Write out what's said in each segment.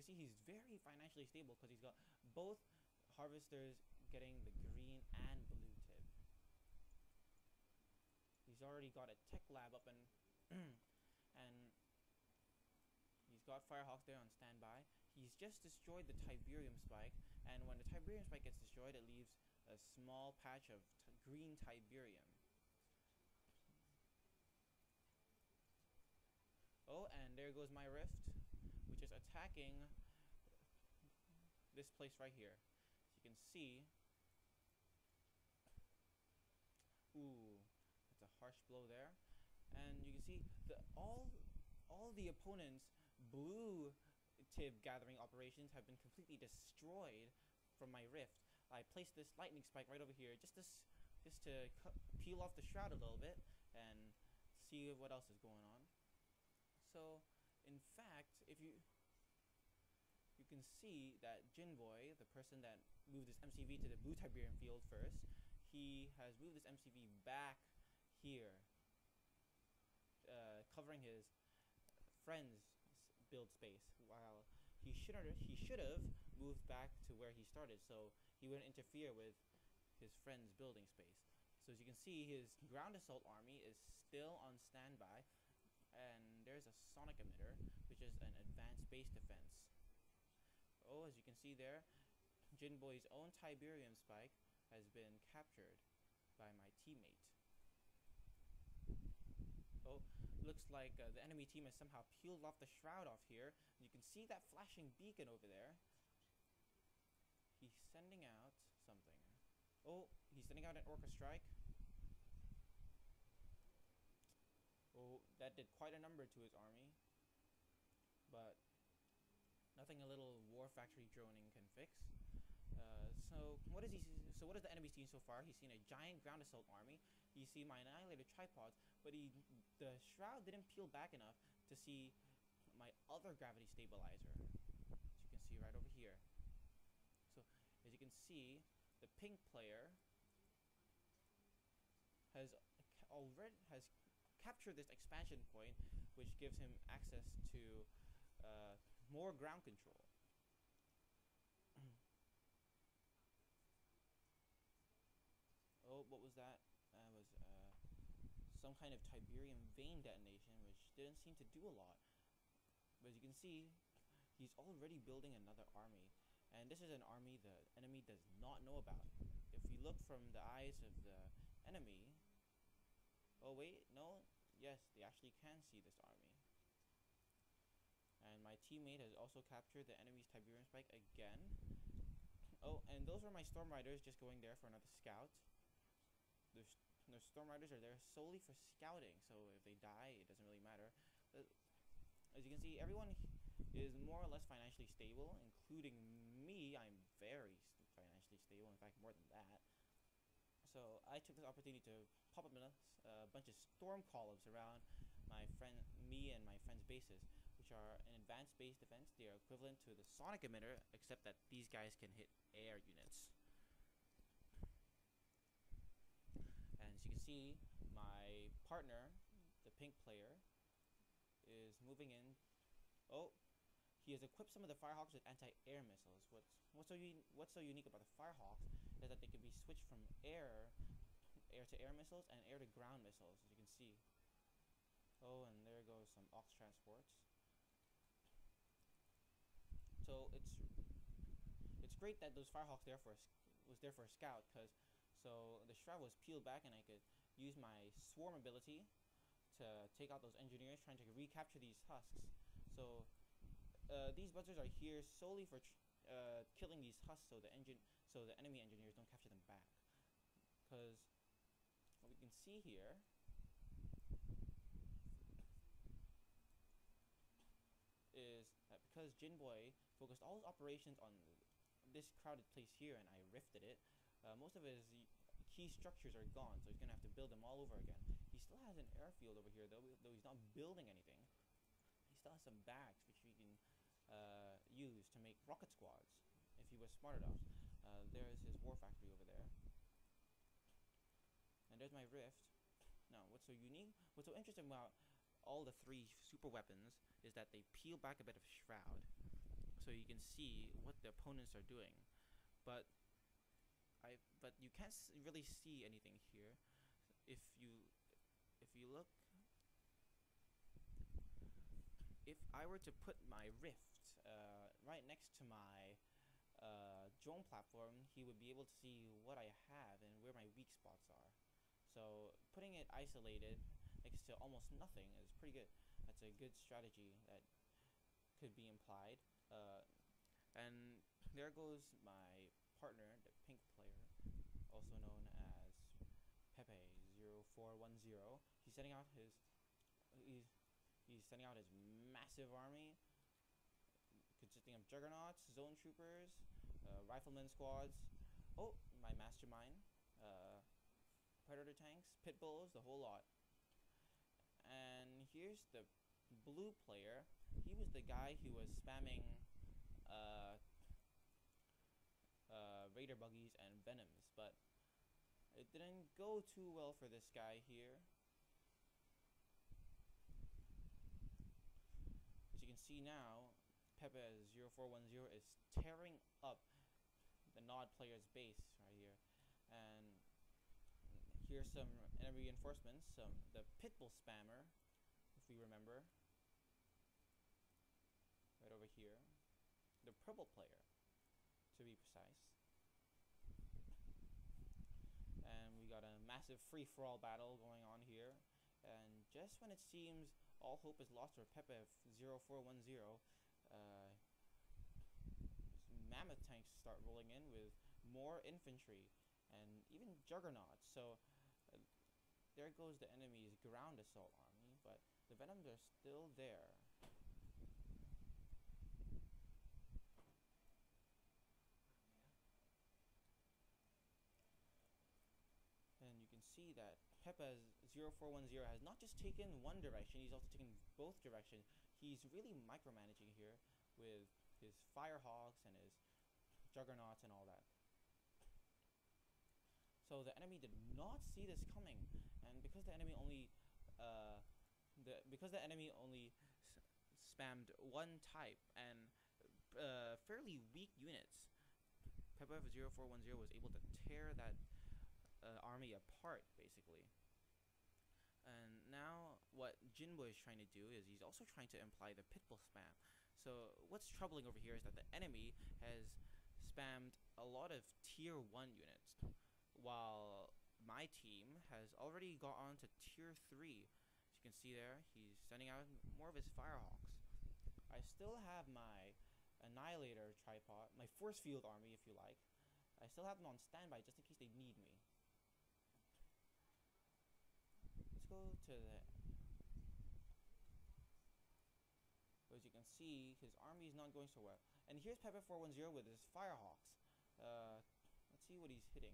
see he's very financially stable because he's got both harvesters getting the green and blue tip. He's already got a tech lab up and and he's got Firehawks there on standby. He's just destroyed the Tiberium spike, and when the Tiberium spike gets destroyed, it leaves a small patch of green Tiberium. Oh, and there goes my rift, which is attacking this place right here. As you can see, ooh, that's a harsh blow there. And you can see all the opponents' blue tib gathering operations have been completely destroyed from my rift. I placed this lightning spike right over here just to peel off the shroud a little bit and see what else is going on. So, in fact, if you can see that Jinboy, the person that moved this MCV to the blue Tiberium field first, he has moved this MCV back here, covering his friend's build space, while he should have moved back to where he started, so he wouldn't interfere with his friend's building space. So as you can see, his ground assault army is still on standby, and there's a sonic emitter, which is an advanced base defense. Oh, as you can see there, Jinboy's own Tiberium spike has been captured by my teammate. Oh, looks like the enemy team has somehow peeled off the shroud off here. You can see that flashing beacon over there. He's sending out something. Oh, he's sending out an Orca Strike. Oh, that did quite a number to his army. But nothing a little War Factory droning can fix. So what does the enemy seen so far? He's seen a giant ground assault army. He's seen my annihilated tripods, but the shroud didn't peel back enough to see my other gravity stabilizer, as you can see right over here. So as you can see, the pink player has captured this expansion point, which gives him access to more ground control. Oh, what was that? That was some kind of Tiberium vein detonation, which didn't seem to do a lot. But as you can see, he's already building another army. And this is an army the enemy does not know about. If we look from the eyes of the enemy... Oh wait, no? Yes, they actually can see this army. And my teammate has also captured the enemy's Tiberium spike again. Oh, and those were my Storm Riders just going there for another scout. The Storm Riders are there solely for scouting, so if they die, it doesn't really matter. As you can see, everyone is more or less financially stable, including me. I'm very financially stable, in fact, more than that. So I took this opportunity to pop up a bunch of storm columns around me and my friend's bases, which are an advanced base defense. They are equivalent to the sonic emitter, except that these guys can hit air units. And as you can see, my partner, the pink player, is moving in. Oh, he has equipped some of the Firehawks with anti-air missiles. What's so unique about the Firehawks is that they can be switched from air to air missiles and air to ground missiles, as you can see. Oh, and there goes some Ox transports. So it's great that those Firehawks was there for a scout, because so the shroud was peeled back and I could use my swarm ability to take out those engineers trying to recapture these husks. So these buzzers are here solely for killing these husks, so the enemy engineers don't capture them back. Because what we can see here is that because Jinboy focused all his operations on this crowded place here and I rifted it, most of his key structures are gone, so he's gonna have to build them all over again. He still has an airfield over here though he's not building anything. He still has some barracks which we can use to make rocket squads if he was smart enough. There's his war factory over there, and there's my rift. Now what's so interesting about all the three super weapons is that they peel back a bit of shroud. so you can see what the opponents are doing. But you can't really see anything here. If you look, if I were to put my rift right next to my drone platform, he would be able to see what I have and where my weak spots are. So putting it isolated next to almost nothing is pretty good. That's a good strategy that could be implied. And there goes my partner, the pink player, also known as Pepe0410. He's sending out his massive army consisting of juggernauts, zone troopers, rifleman squads. Oh, my mastermind, predator tanks, pit bulls, the whole lot. And here's the blue player. He was the guy who was spamming raider buggies and venoms, but it didn't go too well for this guy here. As you can see now, Pepe0410 is tearing up the Nod player's base right here. And here's some enemy reinforcements, the pitbull spammer, if we remember, right over here, the purple player, to be precise. And we got a massive free-for-all battle going on here, and just when it seems all hope is lost for Pepe0410, mammoth tanks start rolling in with more infantry and even juggernauts. So there goes the enemy's ground assault army, but the venoms are still there. And you can see that Pepe0410 has not just taken one direction, he's also taken both directions. He's really micromanaging here with his firehawks and his juggernauts and all that. So the enemy did not see this coming, and because the enemy only spammed one type and fairly weak units, Pepe0410 was able to tear that army apart, basically. And now what Jinbo is trying to do is he's also trying to imply the pitbull spam. So what's troubling over here is that the enemy has spammed a lot of tier 1 units, while my team has already got on to tier 3. As you can see there, he's sending out more of his firehawks. I still have my annihilator tripod, my force field army, if you like. I still have them on standby just in case they need me. Let's go to the... As you can see, his army is not going so well. And here's Pepe0410 with his firehawks. Let's see what he's hitting.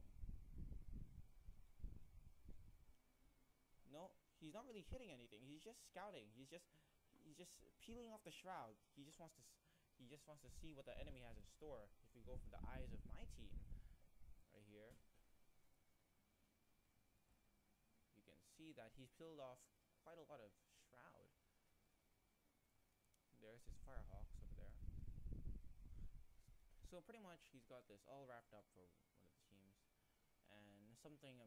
No, he's not really hitting anything. He's just scouting. He's just peeling off the shroud. He just wants to see what the enemy has in store. If we go from the eyes of my team, right here, you can see that he's peeled off quite a lot of shroud. There's his firehawks over there. So pretty much he's got this all wrapped up for one of the teams, and something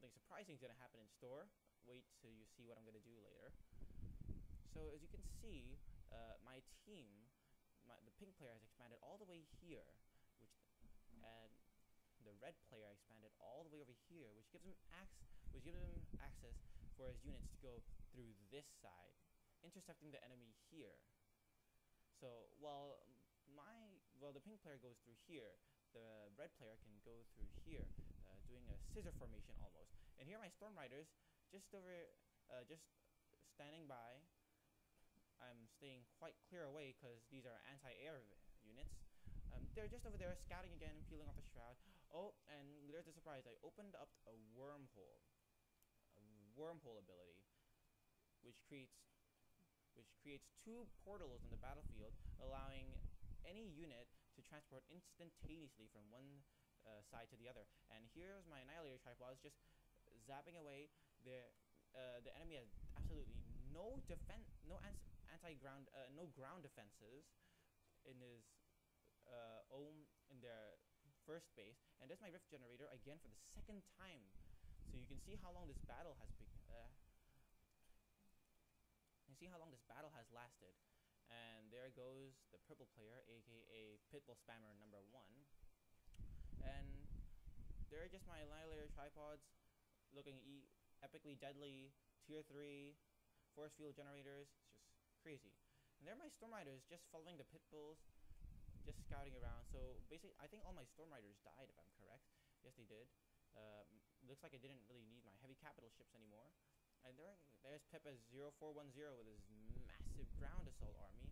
surprising is gonna happen in store. Wait till you see what I'm gonna do later. So as you can see, my team, the pink player has expanded all the way here, and the red player expanded all the way over here, which gives him access for his units to go through this side, intercepting the enemy here. So while the pink player goes through here, the red player can go through here, doing a scissor formation almost. And here are my storm riders just standing by. I'm staying quite clear away because these are anti-air units. They're just over there scouting again and peeling off the shroud. Oh, and there's a surprise. I opened up a wormhole ability, which creates 2 portals on the battlefield, allowing any unit to transport instantaneously from one side to the other. And here's my annihilator tripods just zapping away. The enemy has absolutely no ground defenses. in his own in their first base, and that's my rift generator again for the second time. So you can see how long this battle has lasted. And there goes the purple player, aka Pitbull Spammer number 1. And there are just my annihilator tripods, looking epically deadly, tier 3 force field generators. It's just crazy. And there are my Storm Riders just following the Pitbulls, just scouting around. So basically, I think all my Storm Riders died, if I'm correct. Yes, they did. Looks like I didn't really need my heavy capital ships anymore. And there's Peppa's 0410 with his massive ground assault army.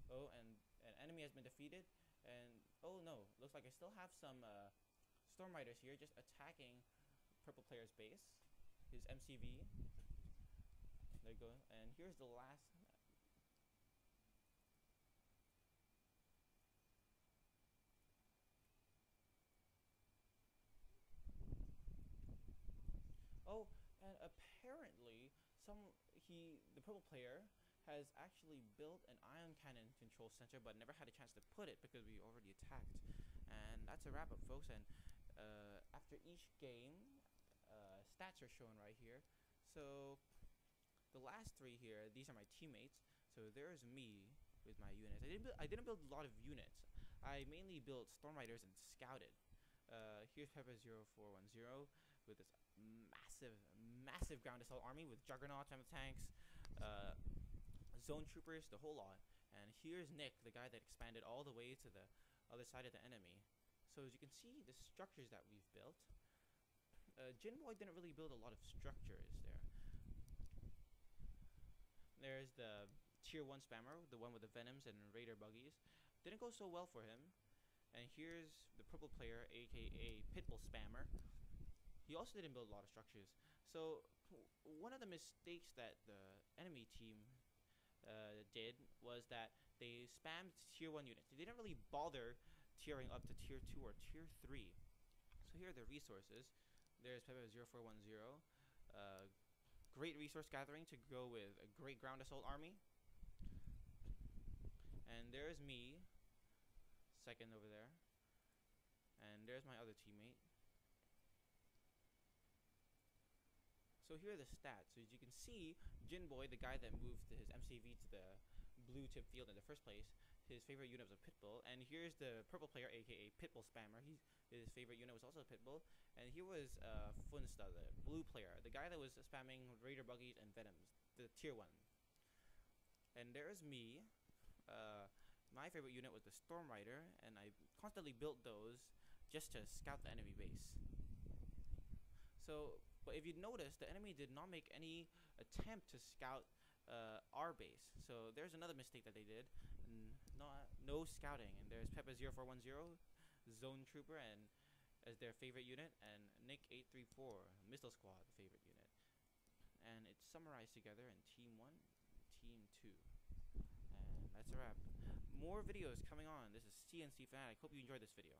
Oh, and an enemy has been defeated. And oh no, looks like I still have some Storm Riders here just attacking purple player's base, his MCV. There you go. And here's the last. Oh, and apparently the purple player has actually built an ion cannon control center, but never had a chance to put it because we already attacked. And that's a wrap up, folks. And after each game, stats are shown right here. So the last 3 here, these are my teammates. So there's me with my units. I didn't build a lot of units. I mainly built Storm Riders and scouted. Here's Peppa 0410 with this massive ground assault army with juggernauts and tanks, zone troopers, the whole lot. And here's Nick, the guy that expanded all the way to the other side of the enemy. So as you can see, the structures that we've built, Jinboy didn't really build a lot of structures there. There's the tier 1 spammer, the one with the venoms and raider buggies. Didn't go so well for him. And here's the purple player, aka Pitbull Spammer. He also didn't build a lot of structures. So one of the mistakes that the enemy team did was that they spammed tier 1 units. They didn't really bother tiering up to tier 2 or tier 3. So here are the resources. There's Peppa 0410. Great resource gathering to go with a great ground assault army. And there's me, second over there. And there's my other teammate. So here are the stats. So as you can see, Jinboy, the guy that moved his MCV to the blue tip field in the first place, his favorite unit was a Pitbull. And here's the purple player, aka Pitbull Spammer. His favorite unit was also a Pitbull. And here was Funsta, the blue player, the guy that was spamming Raider Buggies and Venoms, the tier 1. And there's me. My favorite unit was the Storm Rider, and I constantly built those just to scout the enemy base. So, but if you notice, the enemy did not make any attempt to scout our base. So there's another mistake that they did. No scouting. And there's Peppa 0410, Zone Trooper, and as their favorite unit, and Nick 834, Missile Squad, the favorite unit. And it's summarized together in Team 1, Team 2. And that's a wrap. More videos coming on. This is CNC Fanatic. Hope you enjoyed this video.